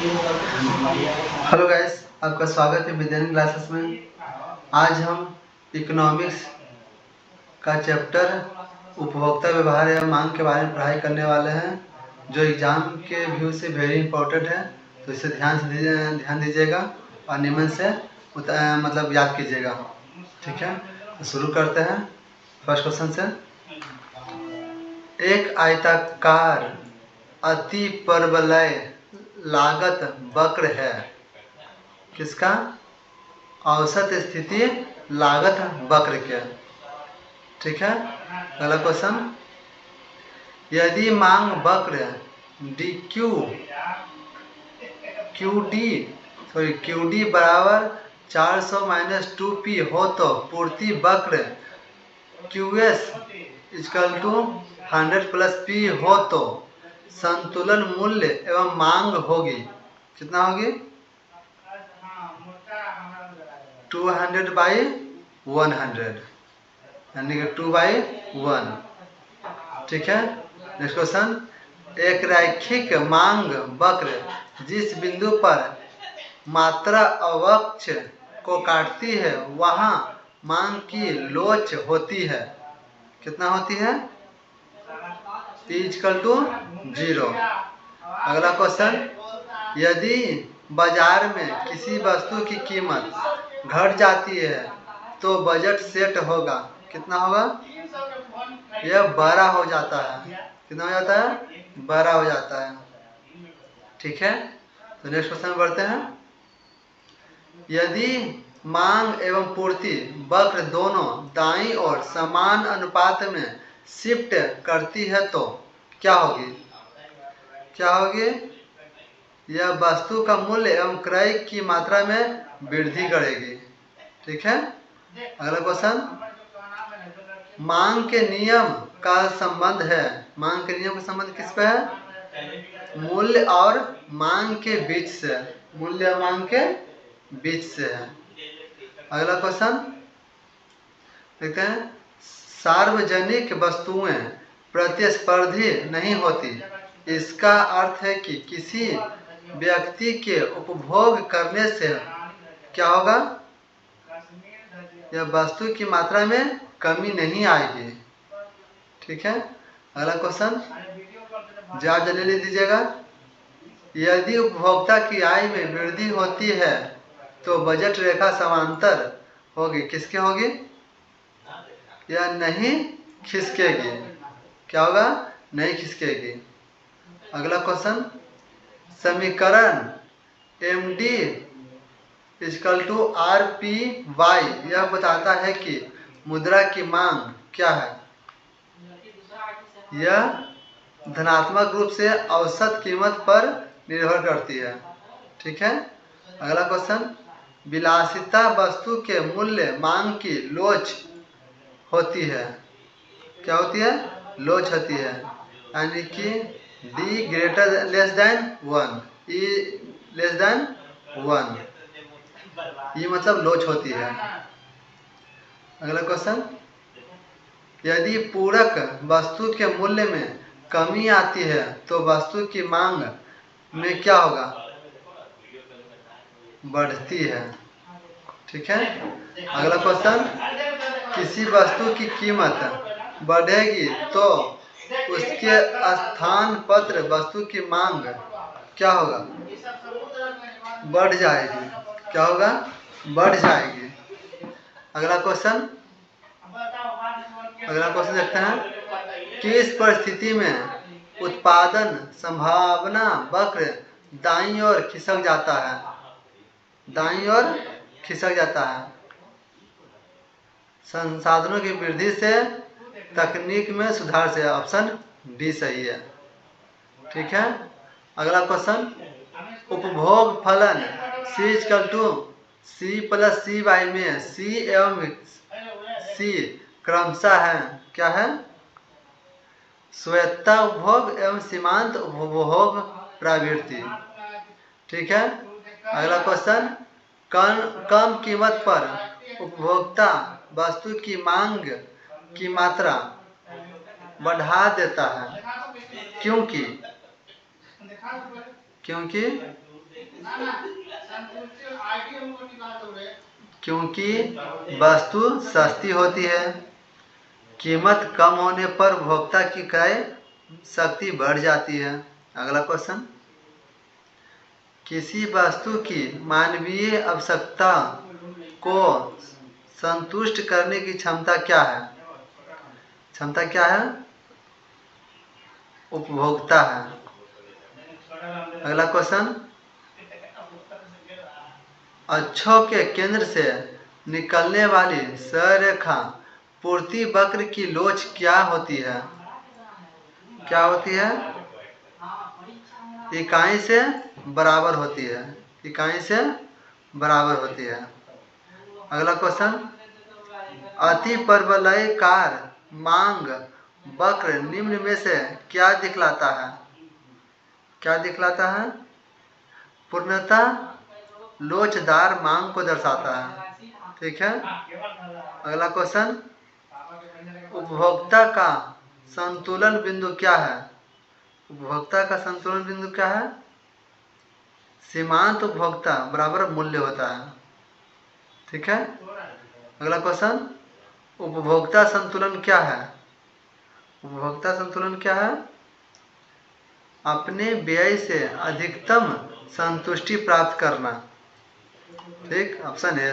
Hello guys, आपका स्वागत है विद्यान क्लासेस में। आज हम इकोनॉमिक्स का चैप्टर उपभोक्ता व्यवहार या मांग के बारे में पढ़ाई करने वाले हैं, जो एग्जाम के व्यू से वेरी इंपॉर्टेंट है। तो इसे ध्यान दीजिएगा और नियमन से मतलब याद कीजिएगा। ठीक है, तो शुरू करते हैं फर्स्ट क्वेश्चन से। एक आयताकार अति परवलय लागत वक्र है। किसका? औसत स्थिति लागत वक्र के। ठीक है, अगला क्वेश्चन। यदि मांग वक्र QD बराबर 400 - 2P हो तो पूर्ति वक्र QS = 100 + P हो तो संतुलन मूल्य एवं मांग होगी। कितना होगी? 200/100 यानी कि 2/1। ठीक है, नेक्स्ट क्वेश्चन। एक रैखिक मांग वक्र जिस बिंदु पर मात्रा अवक्ष को काटती है वहां मांग की लोच होती है। कितना होती है? P = 0। अगला क्वेश्चन। यदि बाजार में किसी वस्तु की कीमत घट जाती है तो बजट सेट होगा। कितना होगा? यह बड़ा हो जाता है। कितना हो जाता है? बड़ा हो जाता है। ठीक है, तो नेक्स्ट क्वेश्चन में बढ़ते हैं। यदि मांग एवं पूर्ति वक्र दोनों दाईं ओर समान अनुपात में शिफ्ट करती है तो क्या होगी? क्या होगी? यह वस्तु का मूल्य एवं क्रय की मात्रा में वृद्धि करेगी। ठीक है, अगला क्वेश्चन। मांग के नियम का संबंध है। मांग के नियम का संबंध किस पे है? मूल्य और मांग के बीच से। मूल्य और मांग के बीच से है। अगला क्वेश्चन देखते हैं। सार्वजनिक वस्तुएं प्रतिस्पर्धी नहीं होती। इसका अर्थ है कि किसी व्यक्ति के उपभोग करने से क्या होगा? यह वस्तु की मात्रा में कमी नहीं आएगी। ठीक है, अगला क्वेश्चन जवाब जल्दी दीजिएगा। यदि उपभोक्ता की आय में वृद्धि होती है तो बजट रेखा समांतर होगी। किसके होगी? यह नहीं खिसकेगी। क्या होगा? नहीं खिसकेगी। अगला क्वेश्चन। समीकरण MD = RPY यह बताता है कि मुद्रा की मांग क्या है? यह धनात्मक रूप से औसत कीमत पर निर्भर करती है। ठीक है, अगला क्वेश्चन। विलासिता वस्तु के मूल्य मांग की लोच होती है। क्या होती है? लोच होती है, यानी कि D < 1 E < 1 ये मतलब लोच होती है। अगला क्वेश्चन। यदि पूरक वस्तु के मूल्य में कमी आती है तो वस्तु की मांग में क्या होगा? बढ़ती है। ठीक है, अगला क्वेश्चन। किसी वस्तु की कीमत बढ़ेगी तो उसके स्थान पत्र वस्तु की मांग क्या होगा? बढ़ जाएगी। क्या होगा? बढ़ जाएगी। अगला क्वेश्चन देखते हैं। किस परिस्थिति में उत्पादन संभावना वक्र दाईं ओर खिसक जाता है? दाईं ओर खिसक जाता है। संसाधनों की वृद्धि से, तकनीक में सुधार से। ऑप्शन डी सही है। ठीक है, अगला क्वेश्चन। उपभोग फलन C = C + CY में C एवं C क्रमशः है। क्या है? स्वायत्त उपभोग एवं सीमांत उपभोग प्रवृत्ति। ठीक है, अगला क्वेश्चन। कम कीमत पर उपभोक्ता वस्तु की मांग की मात्रा बढ़ा देता है। क्योंकि क्योंकि वस्तु सस्ती होती है। कीमत कम होने पर उपभोक्ता की क्रय शक्ति बढ़ जाती है। अगला क्वेश्चन, किसी वस्तु की मानवीय आवश्यकता को संतुष्ट करने की क्षमता क्या है? क्षमता क्या है? उपभोक्ता है। अगला क्वेश्चन, अक्षों के केंद्र से निकलने वाली सरेखा पूर्ति वक्र की लोच क्या होती है? क्या होती है? इकाई से बराबर होती है। इकाई से बराबर होती है। अगला क्वेश्चन, अति परवलयकार मांग वक्र निम्न में से क्या दिखलाता है? क्या दिखलाता है? पूर्णतः लोचदार मांग को दर्शाता है। ठीक है। अगला क्वेश्चन, उपभोक्ता का संतुलन बिंदु क्या है? उपभोक्ता का संतुलन बिंदु क्या है? सीमांत उपभोक्ता बराबर मूल्य होता है। ठीक है। अगला क्वेश्चन, उपभोक्ता संतुलन क्या है? उपभोक्ता संतुलन क्या है? अपने व्यय से अधिकतम संतुष्टि प्राप्त करना। ठीक, ऑप्शन है।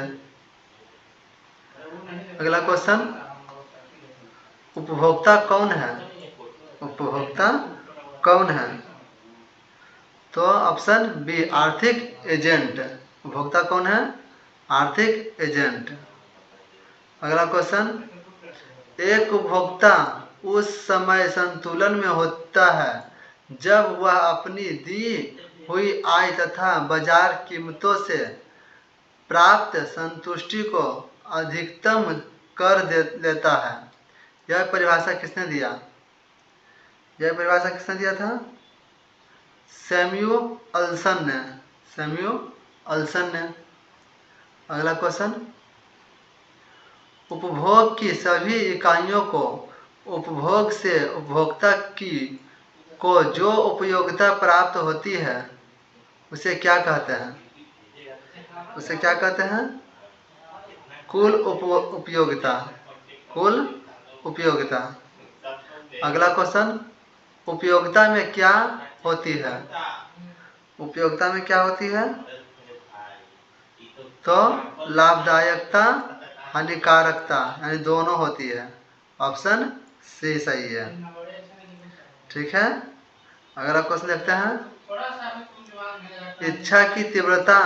अगला क्वेश्चन, उपभोक्ता कौन है? उपभोक्ता कौन है? तो ऑप्शन बी, आर्थिक एजेंट। उपभोक्ता कौन है? आर्थिक एजेंट। अगला क्वेश्चन, एक उपभोक्ता उस समय संतुलन में होता है जब वह अपनी दी हुई आय तथा बाजार कीमतों से प्राप्त संतुष्टि को अधिकतम कर लेता है। यह परिभाषा किसने दिया? यह परिभाषा किसने दिया था? सैमुअल्सन ने। सैमुअल्सन ने। अगला क्वेश्चन, उपभोग की सभी इकाइयों को उपभोग से उपभोक्ता की को जो उपयोगिता प्राप्त होती है उसे क्या कहते हैं? उसे क्या कहते हैं? कुल उपयोगिता। कुल उपयोगिता। अगला क्वेश्चन, उपयोगिता में क्या होती है? उपयोगिता में क्या होती है? तो लाभदायकता, हानिकारकता, यानी दोनों होती है। ऑप्शन सी सही है। ठीक है। अगला क्वेश्चन देखते हैं, इच्छा की तीव्रता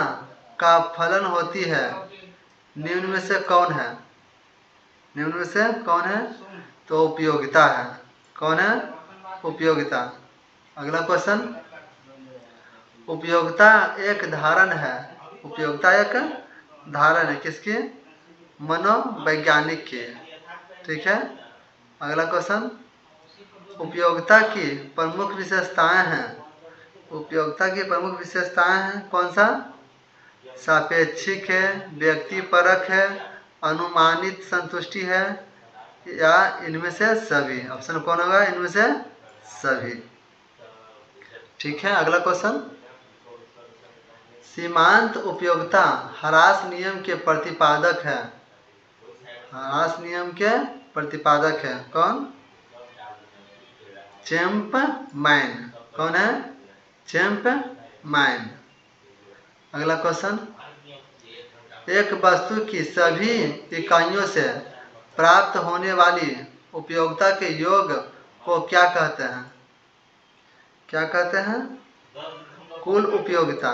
का फलन होती है निम्न में से कौन है? निम्न में से कौन है? तो उपयोगिता है। कौन है? उपयोगिता। अगला क्वेश्चन, उपयोगिता एक धारण है। उपयोगिता एक धारण है किसकी? मनोवैज्ञानिक की। ठीक है। अगला क्वेश्चन, उपयोगिता की प्रमुख विशेषताएं हैं। उपयोगिता की प्रमुख विशेषताएं हैं कौन सा? सापेक्षिक है, व्यक्तिपरक है, अनुमानित संतुष्टि है, या इनमें से सभी। ऑप्शन कौन होगा? इनमें से सभी। ठीक है। अगला क्वेश्चन, सीमांत उपयोगिता ह्रास नियम के प्रतिपादक है। ह्रास नियम के प्रतिपादक है कौन? चैंपमैन। कौन है? चैंपमैन। अगला क्वेश्चन, एक वस्तु की सभी इकाइयों से प्राप्त होने वाली उपयोगिता के योग को क्या कहते हैं? क्या कहते हैं? कुल उपयोगिता।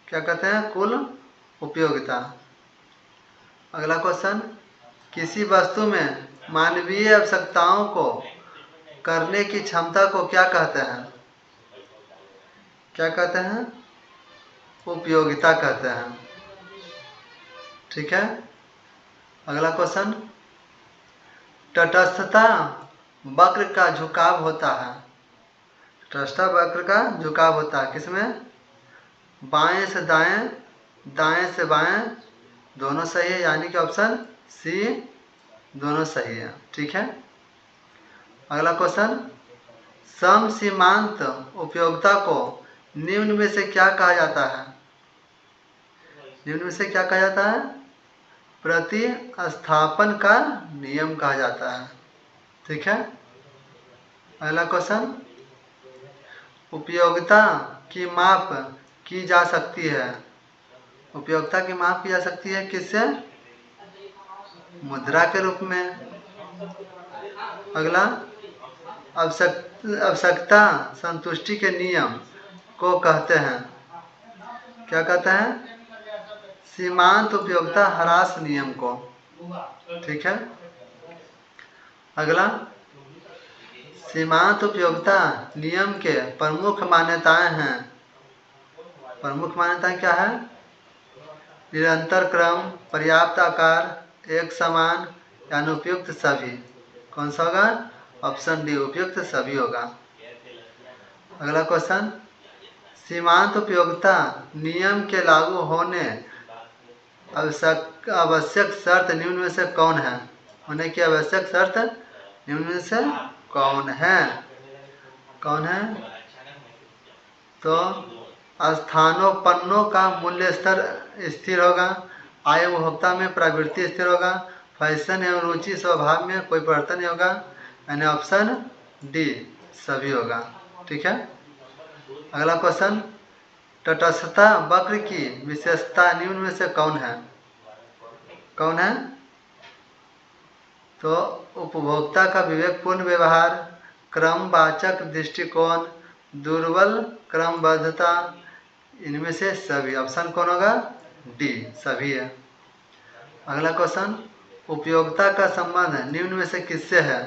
क्या कहते हैं? कुल उपयोगिता। अगला क्वेश्चन, किसी वस्तु में मानवीय आवश्यकताओं को करने की क्षमता को क्या कहते हैं? क्या कहते हैं? उपयोगिता कहते हैं। ठीक है। अगला क्वेश्चन, तटस्थता वक्र का झुकाव होता है। तटस्थता वक्र का झुकाव होता है किसमें? बाएं से दाएं, दाएं से बाएं, दोनों सही है, यानी कि ऑप्शन सी दोनों सही है। ठीक है। अगला क्वेश्चन, समसीमांत उपयोगिता को निम्न में से क्या कहा जाता है? निम्न में से क्या कहा जाता है? प्रतिस्थापन का नियम कहा जाता है। ठीक है। अगला क्वेश्चन, उपयोगिता की माप की जा सकती है। उपयोगिता की माप की जा सकती है किससे? मुद्रा के रूप में। अगला, आवश्यकता संतुष्टि के नियम को कहते हैं। क्या कहते हैं? सीमांत उपयोगिता ह्रास नियम को। ठीक है। अगला, सीमांत उपयोगिता नियम के प्रमुख मान्यताएं हैं। प्रमुख मान्यताएं क्या है? निरंतर क्रम, पर्याप्त आकार, एक समान या अनुपयुक्त सभी। कौन सा होगा? ऑप्शन डी, उपयुक्त सभी होगा। अगला क्वेश्चन, सीमांत उपयोगिता नियम के लागू होने आवश्यक शर्त निम्न में से कौन है? होने की आवश्यक शर्त निम्न में से कौन है? कौन है? तो स्थानोपन्नों का मूल्य स्तर स्थिर होगा, आय उपभोक्ता में प्रवृत्ति स्थिर होगा, फैशन एवं रुचि स्वभाव में कोई परिवर्तन नहीं होगा, यानी ऑप्शन डी सभी होगा। ठीक है। अगला क्वेश्चन, तटस्थता वक्र की विशेषता निम्न में से कौन है? कौन है? तो उपभोक्ता का विवेकपूर्ण व्यवहार, क्रमवाचक दृष्टिकोण, दुर्बल क्रमबद्धता, इनमें से सभी। ऑप्शन कौन होगा? डी सभी है। अगला क्वेश्चन, उपयोगिता का संबंध निम्न में से किससे है?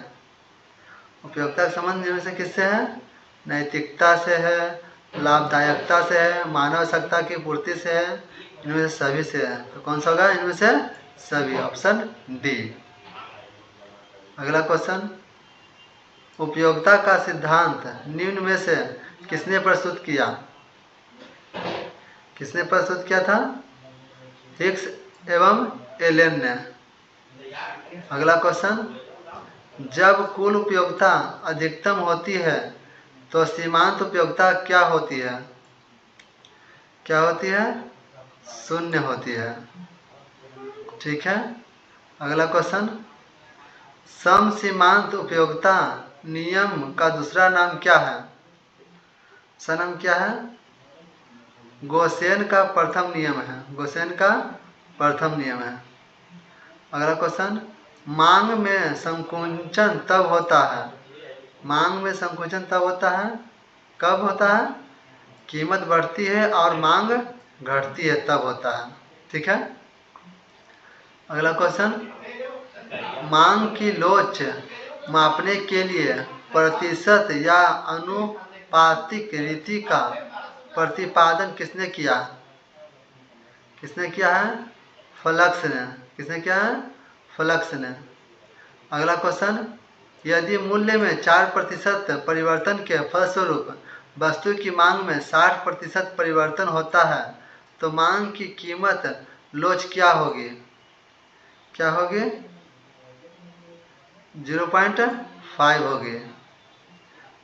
उपयोगिता का संबंध निम्न में से किससे है? नैतिकता से है, लाभदायकता से है, मानव आवश्यकता की पूर्ति से है, इनमें से सभी से है। तो कौन सा होगा? इनमें से सभी, ऑप्शन डी। अगला क्वेश्चन, उपयोगिता का सिद्धांत निम्न में से किसने प्रस्तुत किया? किसने प्रस्तुत किया था? हिक्स एवं एलेन ने। अगला क्वेश्चन, जब कुल उपयोगिता अधिकतम होती है तो सीमांत उपयोगिता क्या होती है? क्या होती है? शून्य होती है। ठीक है। अगला क्वेश्चन, समसीमांत उपयोगिता नियम का दूसरा नाम क्या है? सनम क्या है? गोसेन का प्रथम नियम है। गोसेन का प्रथम नियम है। अगला क्वेश्चन, मांग में संकुचन तब होता है। मांग में संकुचन तब होता है, कब होता है? कीमत बढ़ती है और मांग घटती है तब होता है। ठीक है। अगला क्वेश्चन, मांग की लोच मापने के लिए प्रतिशत या अनुपातिक रीति का प्रतिपादन किसने किया? किसने किया है? फ्लक्स ने। किसने किया है? फ्लक्स ने। अगला क्वेश्चन, यदि मूल्य में 4% परिवर्तन के फलस्वरूप वस्तु की मांग में 60% परिवर्तन होता है तो मांग की कीमत लोच क्या होगी? क्या होगी? 0.5 होगी।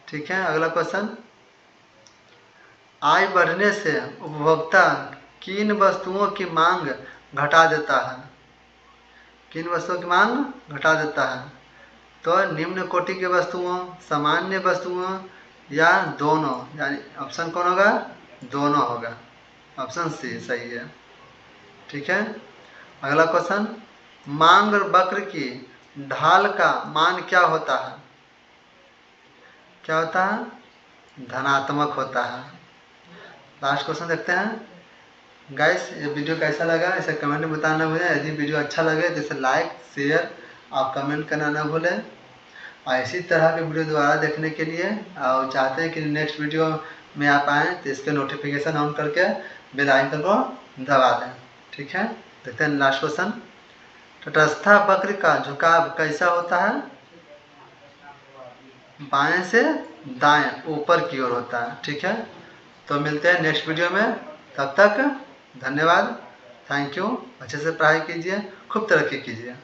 ठीक है। अगला क्वेश्चन, आय बढ़ने से उपभोक्ता किन वस्तुओं की मांग घटा देता है? किन वस्तुओं की मांग घटा देता है? तो निम्न कोटि की वस्तुओं, सामान्य वस्तुओं या दोनों, यानी ऑप्शन कौन होगा? दोनों होगा। ऑप्शन सी सही है। ठीक है। अगला क्वेश्चन, मांग वक्र की ढाल का मान क्या होता है? क्या होता है? धनात्मक होता है। लास्ट क्वेश्चन देखते हैं। गाइस, ये वीडियो कैसा लगा इसे कमेंट में बताना ना भूलें। यदि वीडियो अच्छा लगे तो इसे लाइक, शेयर और कमेंट करना ना भूलें। और इसी तरह के वीडियो दोबारा देखने के लिए और चाहते हैं कि नेक्स्ट वीडियो में आप आएँ तो इसके नोटिफिकेशन ऑन करके बेल आइकन को दबा दें। ठीक है। देखते हैं लास्ट क्वेश्चन, तटस्था वक्र का झुकाव कैसा होता है? बाएं से दाएं ऊपर की ओर होता है। ठीक है। तो मिलते हैं नेक्स्ट वीडियो में, तब तक धन्यवाद, थैंक यू। अच्छे से पढ़ाई कीजिए, खूब तरक्की कीजिए।